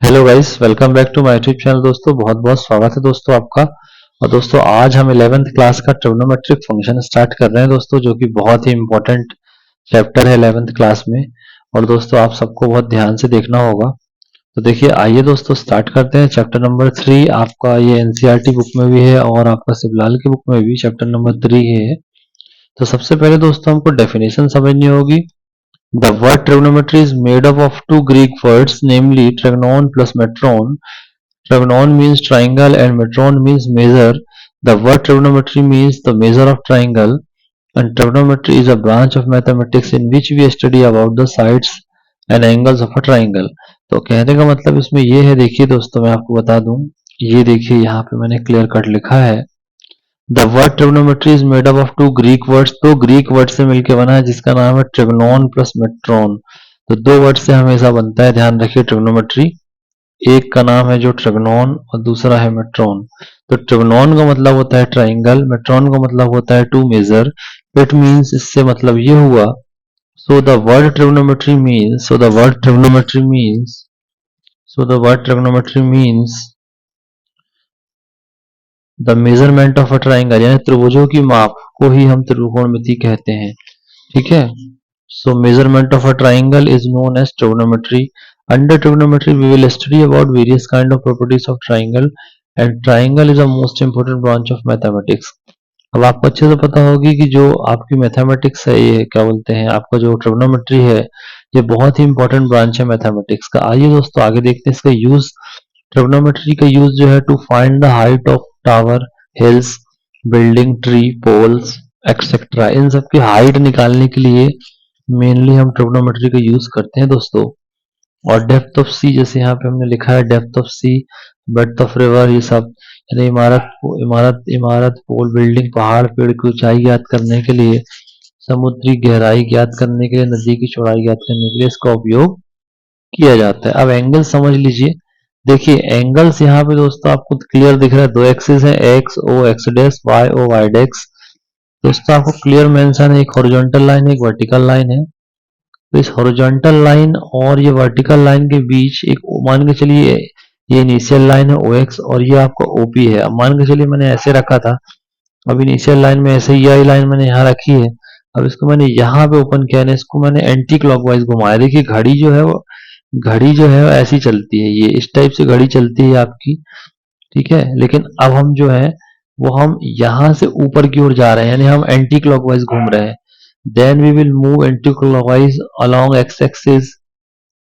Hello guys, welcome back to my YouTube channel. दोस्तों बहुत बहुत स्वागत है दोस्तों आपका। और दोस्तों आज हम 11th क्लास का ट्रिग्नोमेट्रिक फंक्शन स्टार्ट कर रहे हैं दोस्तों, जो कि बहुत ही इंपॉर्टेंट चैप्टर है 11th क्लास में। और दोस्तों आप सबको बहुत ध्यान से देखना होगा। तो देखिए, आइए दोस्तों स्टार्ट करते हैं। चैप्टर नंबर 3 आपका ये एनसीईआरटी बुक में भी है और आपका शिवलाल की बुक में भी चैप्टर नंबर 3 है। तो सबसे पहले दोस्तों हमको डेफिनेशन समझनी होगी। The word trigonometry is made up of two Greek words, namely trigonon plus metron. Trigonon means triangle and metron means measure. The word trigonometry means the measure of triangle, and trigonometry is a branch of mathematics in which we study about the sides and angles of a triangle. तो कहने का मतलब इसमें ये है, देखिए दोस्तों मैं आपको बता दूं, ये देखिए यहाँ पे मैंने क्लियर कट लिखा है। The word trigonometry is made up of two Greek words. दो ग्रीक वर्ड से मिलकर बना है, जिसका नाम है ट्रिग्नोन प्लस मेट्रॉन। तो दो वर्ड से हमेशा बनता है, ध्यान रखिए ट्रिग्नोमेट्री। एक का नाम है जो ट्रिग्नोन और दूसरा है मेट्रॉन। तो ट्रिग्नोन का मतलब होता है ट्राइंगल, मेट्रॉन का मतलब होता है टू मेजर। इट मीन्स, इससे मतलब ये हुआ, so the word trigonometry means so the word trigonometry means so the word trigonometry means the measurement of a triangle, यानी त्रिभुजों की माप को ही हम त्रिकोणमिति कहते हैं। ठीक है। So measurement of a triangle is known as trigonometry. Under trigonometry we will study about various kind of properties of triangle, and triangle is a most important branch of mathematics. अब आपको अच्छे से पता होगी कि जो आपकी मैथमेटिक्स है, ये क्या बोलते हैं, आपका जो ट्रिग्नोमेट्री है, ये बहुत ही इंपॉर्टेंट ब्रांच है मैथमेटिक्स का। आइए दोस्तों आगे देखते हैं इसका यूज। ट्रिग्नोमेट्री का यूज जो है to find the height of tower, hills, building, tree, poles etcetera, इन सब की हाइट निकालने के लिए मेनली हम ट्रिग्नोमेट्री का यूज करते हैं दोस्तों। और डेप्थ ऑफ सी, जैसे यहाँ पे हमने लिखा है depth of sea, breadth of river, ये सब यानी इमारत इमारत इमारत पोल, बिल्डिंग, पहाड़, पेड़ की ऊंचाई ज्ञात करने के लिए, समुद्री गहराई ज्ञात करने के लिए, नदी की चौड़ाई ज्ञात करने के लिए इसका उपयोग किया जाता है। अब एंगल समझ लीजिए। देखिए एंगल्स यहाँ पे दोस्तों आपको क्लियर दिख रहा है, दो एक्सिस है, X O X dash, Y O Y dash. दोस्तों आपको क्लियर मेंशन है, एक हॉरिजॉन्टल लाइन है, एक वर्टिकल लाइन है। तो इस हॉरिजॉन्टल लाइन और ये वर्टिकल लाइन के बीच एक, मान के चलिए ये इनिशियल लाइन है ओ एक्स और ये आपका ओपी है। अब मान के चलिए मैंने ऐसे रखा था, अब इनिशियल लाइन में ऐसे ही यही लाइन मैंने यहाँ रखी है। अब इसको मैंने यहाँ पे ओपन किया है, इसको मैंने एंटी क्लॉकवाइज घुमाया। देखिए घड़ी जो है वो ऐसी चलती है, ये इस टाइप से घड़ी चलती है आपकी। ठीक है। लेकिन अब हम जो है वो हम यहाँ से ऊपर की ओर जा रहे हैं, यानी हम एंटी क्लॉकवाइज घूम रहे हैं। Then we will move anti clockwise along x axis,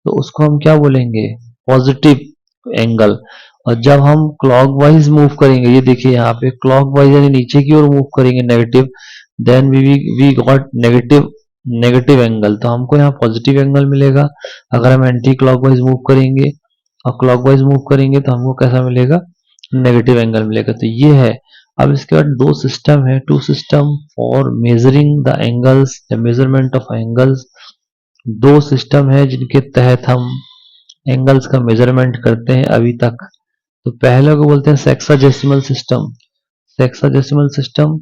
तो उसको हम क्या बोलेंगे, पॉजिटिव एंगल। और जब हम क्लॉकवाइज मूव करेंगे, ये देखिए यहाँ पे क्लॉकवाइज यानी नीचे की ओर मूव करेंगे, negative, then we got negative negative angle. तो हमको यहाँ पॉजिटिव एंगल मिलेगा अगर हम एंटी क्लॉकवाइज मूव करेंगे, और क्लॉकवाइज मूव करेंगे तो हमको कैसा मिलेगा, नेगेटिव एंगल मिलेगा। तो ये है। अब इसके बाद दो सिस्टम है, two system for measuring the angles, the measurement of angles. दो सिस्टम है जिनके तहत हम एंगल्स का मेजरमेंट करते हैं अभी तक। तो पहले को बोलते हैं सेक्साडेसिमल सिस्टम, सेक्साडेसिमल सिस्टम,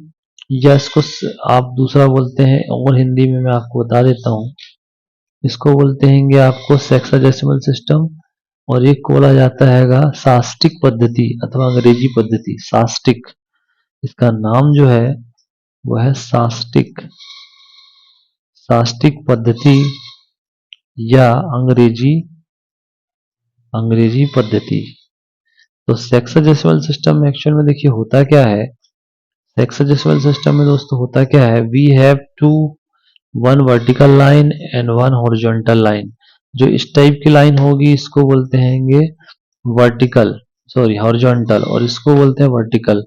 या इसको आप दूसरा बोलते हैं, और हिंदी में मैं आपको बता देता हूँ, इसको बोलते हैं आपको सेक्साडेसिमल सिस्टम। और एक बोला जाता है सास्टिक पद्धति अथवा अंग्रेजी पद्धति, सास्टिक। इसका नाम जो है वो है सास्टिक, सास्टिक पद्धति या अंग्रेजी अंग्रेजी पद्धति। तो सेक्साडेसिमल सिस्टम में एक्चुअल में देखिए होता क्या है, सेक्साडेसिमल सिस्टम में दोस्तों होता क्या है, we have two, one vertical line and one horizontal line. जो इस टाइप की लाइन होगी इसको बोलते हैं वर्टिकल, सॉरी हॉरिजॉन्टल, और इसको बोलते हैं वर्टिकल।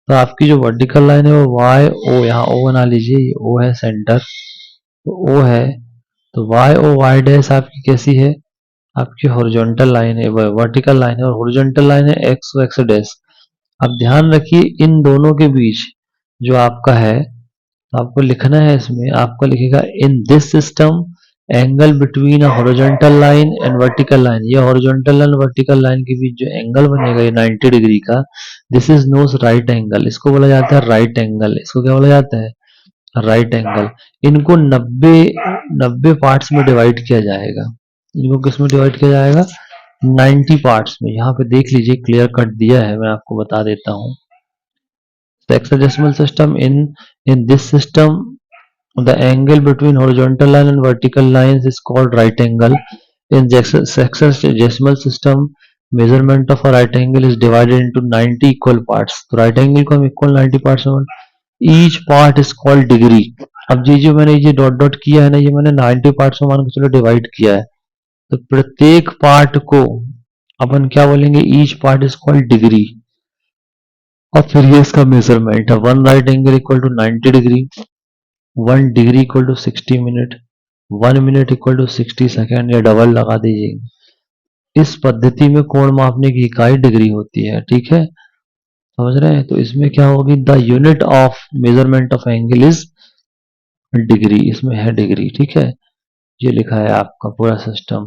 तो आपकी जो वर्टिकल लाइन है वो वाई ओ, यहाँ ओ बना लीजिए, ये ओ है सेंटर, तो ओ है। तो वाई ओ वाई डैश आपकी कैसी है, आपकी हॉरिजॉन्टल लाइन है, वर्टिकल लाइन है, और हॉरिजॉन्टल लाइन है एक्स ओ एक्स डैश। अब ध्यान रखिए इन दोनों के बीच जो आपका है, तो आपको लिखना है, इसमें आपको लिखेगा in this system angle between a horizontal line and vertical line. ये हॉरिजॉन्टल लाइन वर्टिकल लाइन के बीच जो एंगल बनेगा ये 90 डिग्री का, this is known right angle, इसको बोला जाता है राइट एंगल। इसको क्या बोला जाता है, राइट एंगल। इनको 90 पार्ट्स में डिवाइड किया जाएगा। इनको किस में डिवाइड किया जाएगा, 90 पार्ट्स में। यहाँ पे देख लीजिए क्लियर कट दिया है, मैं आपको बता देता हूँ। Hexadecimal system, in this system the angle between horizontal line and vertical lines is called right angle. In hexadecimal system measurement of a right angle is divided into 90 equal parts. तो right angle को हम equal 90 parts में, each part is called degree. अब जो मैंने ये dot dot किया है ना, ये मैंने 90 पार्ट्स में मान के चलो डिवाइड किया है, तो प्रत्येक पार्ट को अपन क्या बोलेंगे, each part is called degree. और फिर ये इसका मेजरमेंट है, one right angle equal to 90 degree, one degree equal to 60 minute, one minute equal to 60 second, या डबल लगा दीजिए। इस पद्धति में कोण मापने की इकाई डिग्री होती है, ठीक है, समझ रहे हैं। तो इसमें क्या होगी, the unit of measurement of angle is degree, इसमें है डिग्री, ठीक है। ये लिखा है आपका पूरा सिस्टम,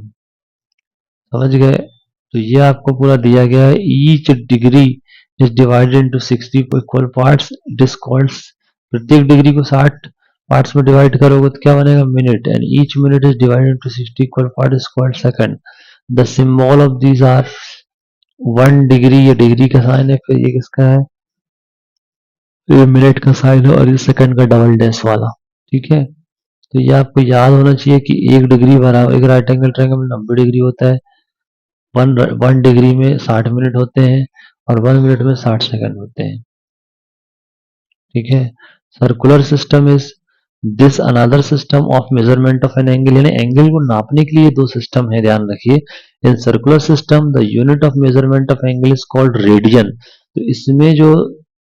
समझ गए। तो ये आपको पूरा दिया गया है, each degree is divided into 60 equal parts, it is called, प्रत्येक डिग्री को 60 पार्ट्स में डिवाइड करोगे तो क्या बनेगा, minute, and each minute is divided into 60 equal part is called second. The symbol of these are, one degree, ये degree का sign है, फिर ये किसका है, तो ये मिनट का साइन है, और ये सेकंड का डबल डैश वाला, ठीक है। तो ये आपको याद होना चाहिए कि एक डिग्री बराबर, एक राइट एंगल ट्रायंगल में 90 डिग्री होता है, वन डिग्री में 60 मिनट होते हैं, और वन मिनट में 60 सेकंड होते हैं, ठीक है। Circular system is this another system of measurement of an angle, यानी एंगल को नापने के लिए दो सिस्टम है, ध्यान रखिए। In circular system the unit of measurement of angle is called radian. तो इसमें जो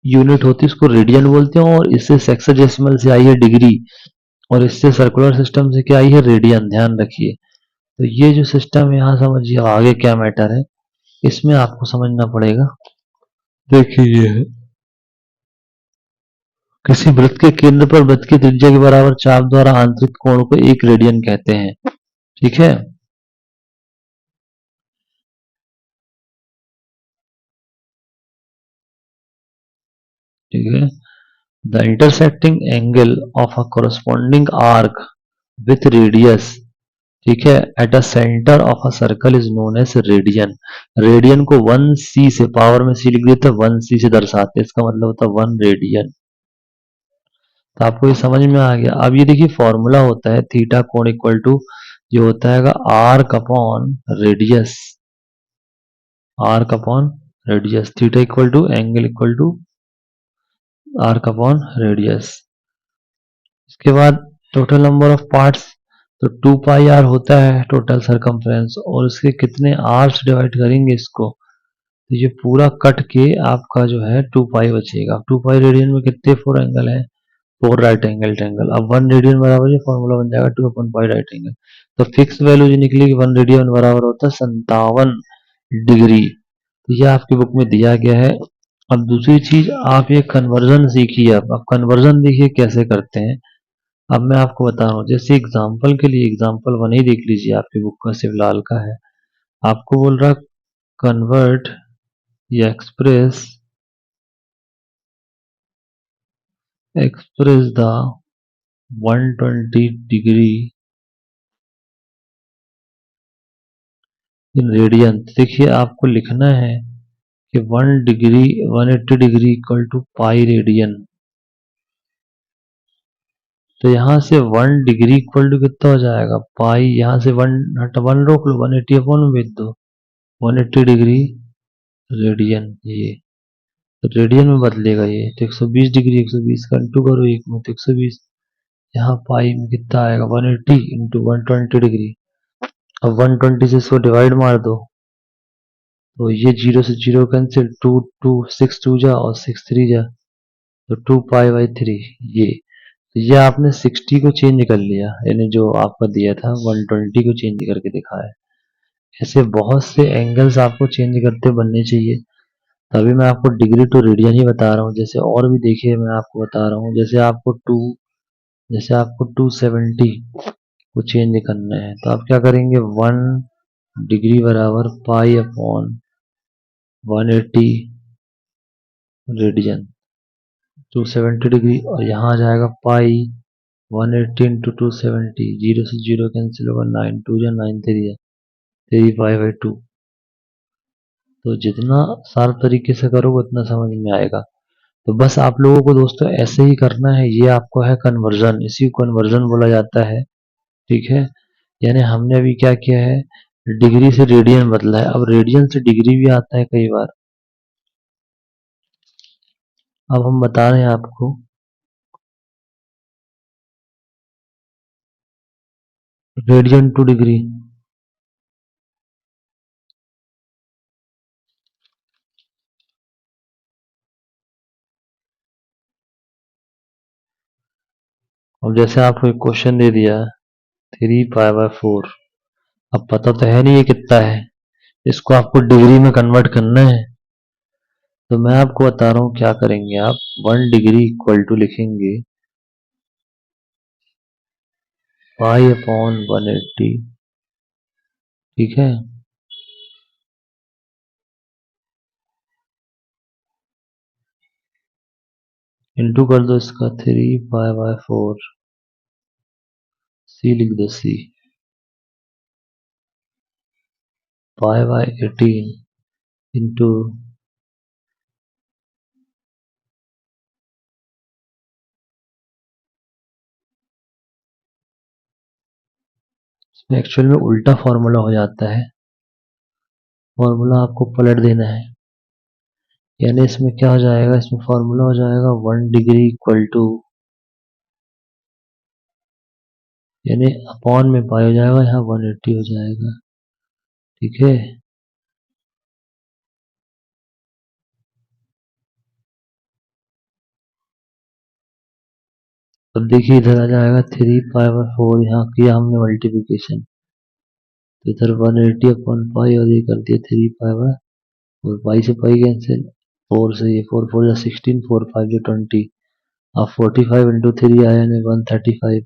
यूनिट होती है उसको रेडियन बोलते हैं, और इससे सेक्साडेसिमल से आई है डिग्री, और इससे सर्कुलर सिस्टम से क्या आई है, रेडियन, ध्यान रखिए। तो ये जो सिस्टम है, यहाँ समझिए आगे क्या मैटर है, इसमें आपको समझना पड़ेगा। देखिए ये है, किसी वृत्त के केंद्र पर वृत्त की त्रिज्या के बराबर चाप द्वारा आंतरिक कोण को एक रेडियन कहते हैं, ठीक है। ठीक है, the intersecting angle of a corresponding arc with radius, ठीक है, at a centre of a circle is known as radian. Radian को 1c से, पावर में c लिख देते हैं, 1c से दर्शाते हैं, इसका मतलब होता है 1 रेडियन। तो आपको ये समझ में आ गया। अब ये देखिए फॉर्मूला होता है थीटा कोण इक्वल टू, ये होता है arc upon radius, arc upon radius, theta equal to angle equal to arc upon radius. इसके बाद टोटल नंबर ऑफ पार्ट्स, तो 2 पाई आर होता है टोटल सरकमफ्रेंस, और इसके कितने आर से डिवाइड करेंगे इसको, तो ये पूरा कट के आपका जो है 2 पाई बचेगा। 2 पाई रेडियन में कितने 4 एंगल है, 4 राइट एंगल ट्रायंगल। अब 1 रेडियन बराबर, ये फॉर्मूला बन जाएगा 2 अपॉन पाई राइट एंगल। तो फिक्स वैल्यू जो निकलेगी 1 रेडियन बराबर होता है 57 डिग्री। तो ये आपकी बुक में दिया गया है। अब दूसरी चीज, आप ये कन्वर्जन सीखिए। अब कन्वर्जन देखिए कैसे करते हैं। अब मैं आपको बता रहा हूँ, जैसे एग्जाम्पल के लिए एग्जाम्पल 1 ही देख लीजिए, आपकी बुक का शिवलाल का है। आपको बोल रहा convert or express the 120 degree in radian. देखिए आपको लिखना है कि 1 degree 180 degree equal to pi radian. तो यहाँ से 1 डिग्री इक्वल टू कितना हो जाएगा, पाई, यहाँ से 1 हट, 1 रोक लो, 180 अपॉन में भेज दो, 180 डिग्री रेडियन। ये तो रेडियन में बदलेगा ये, तो 120 डिग्री, 120 का इंटू करो एक में, तो 120, यहाँ पाई में कितना आएगा, 180 इंटू 120 डिग्री। अब 120 से इसको डिवाइड मार दो, तो ये जीरो से zero cancel, two two six two जा और सिक्स थ्री जा, तो 2 पाई बाई 3। ये आपने 60 को चेंज कर लिया, यानी जो आपका दिया था 120 को चेंज करके दिखाया है। ऐसे बहुत से एंगल्स आपको चेंज करते बनने चाहिए, तभी मैं आपको डिग्री टू रेडियन ही बता रहा हूँ। जैसे और भी देखिए मैं आपको बता रहा हूँ, जैसे आपको 270 को चेंज करना है, तो आप क्या करेंगे, 1 डिग्री बराबर पाई अपॉन 180 रेडियन, 270 डिग्री, और यहाँ आ जाएगा पाई 180 इंटू 270, जीरो से जीरो कैंसिल होगा, 9 2 या 9 3 या 3 पाई बाई 2। तो जितना सारे तरीके से करोगे उतना समझ में आएगा। तो बस आप लोगों को दोस्तों ऐसे ही करना है। ये आपको है कन्वर्जन, इसी को कन्वर्जन बोला जाता है। ठीक है, यानी हमने अभी क्या किया है, डिग्री से रेडियन बदला है। अब रेडियन से डिग्री भी आता है कई बार। अब हम बता रहे हैं आपको रेडियन टू डिग्री। अब जैसे आपको एक क्वेश्चन दे दिया 3π/4, अब पता तो है नहीं ये कितना है, इसको आपको डिग्री में कन्वर्ट करना है। तो मैं आपको बता रहा हूँ क्या करेंगे आप, 1 डिग्री इक्वल टू लिखेंगे π/180। ठीक है, इंटू कर दो इसका 3π/4, सी लिख दो सी, π/18 इंटू, इसमें एक्चुअल में उल्टा फॉर्मूला हो जाता है। फॉर्मूला आपको पलट देना है, यानी इसमें क्या हो जाएगा, इसमें फॉर्मूला हो जाएगा 1 डिग्री इक्वल टू, यानी अपॉन में पाई हो जाएगा, यहाँ 180 हो जाएगा। ठीक है, अब देखिए इधर आ जाएगा 3π/4, यहाँ किया हमने मल्टीप्लिकेशन, तो इधर 180 अपॉन पाई और ये कर दिया 3π/4, पाई से पाई कैंसिल, 4 से ये 4 4 16, 4 5 20। अब 45 इंटू 3 आया यानी 135।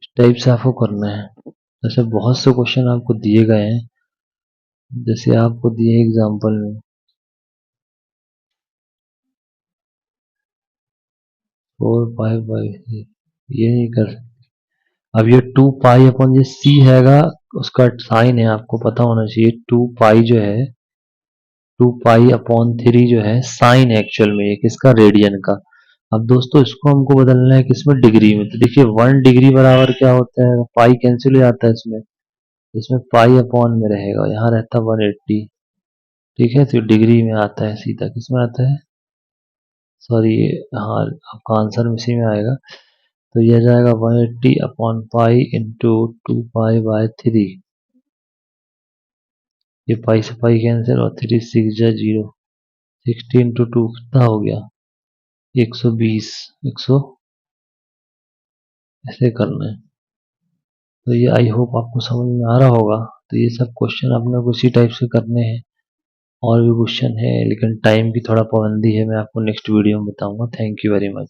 इस टाइप से आपको करना है। ऐसे बहुत से क्वेश्चन आपको दिए गए हैं, जैसे आपको दिए एग्जाम्पल में 4 5 ये नहीं कर सकते। अब ये 2π अपॉन ये c हैगा, उसका साइन है आपको पता होना चाहिए। 2π जो है, 2π/3 जो है साइन है एक्चुअल में ये किसका, रेडियन का। अब दोस्तों इसको हमको बदलना है किसमें, डिग्री में। तो देखिए 1 डिग्री बराबर क्या होता है, पाई कैंसिल हो जाता है इसमें, इसमें पाई अपॉन में रहेगा, यहाँ रहता है 180। ठीक है, तो डिग्री में आता है सीधा, किसमें आता है, सॉरी, हाँ आपका आंसर इसी में आएगा। तो यह जाएगा 180 अपॉन पाई इंटू 2π/3। ये पाई से पाई कैंसिल और 3 6 0, 60 इंटू 2 कितना हो गया, 120। 100 ऐसे करना है। तो ये आई होप आपको समझ में आ रहा होगा। तो ये सब क्वेश्चन अपने को इसी टाइप से करने हैं। और भी क्वेश्चन है लेकिन टाइम की थोड़ा पाबंदी है, मैं आपको नेक्स्ट वीडियो में बताऊंगा। Thank you very much.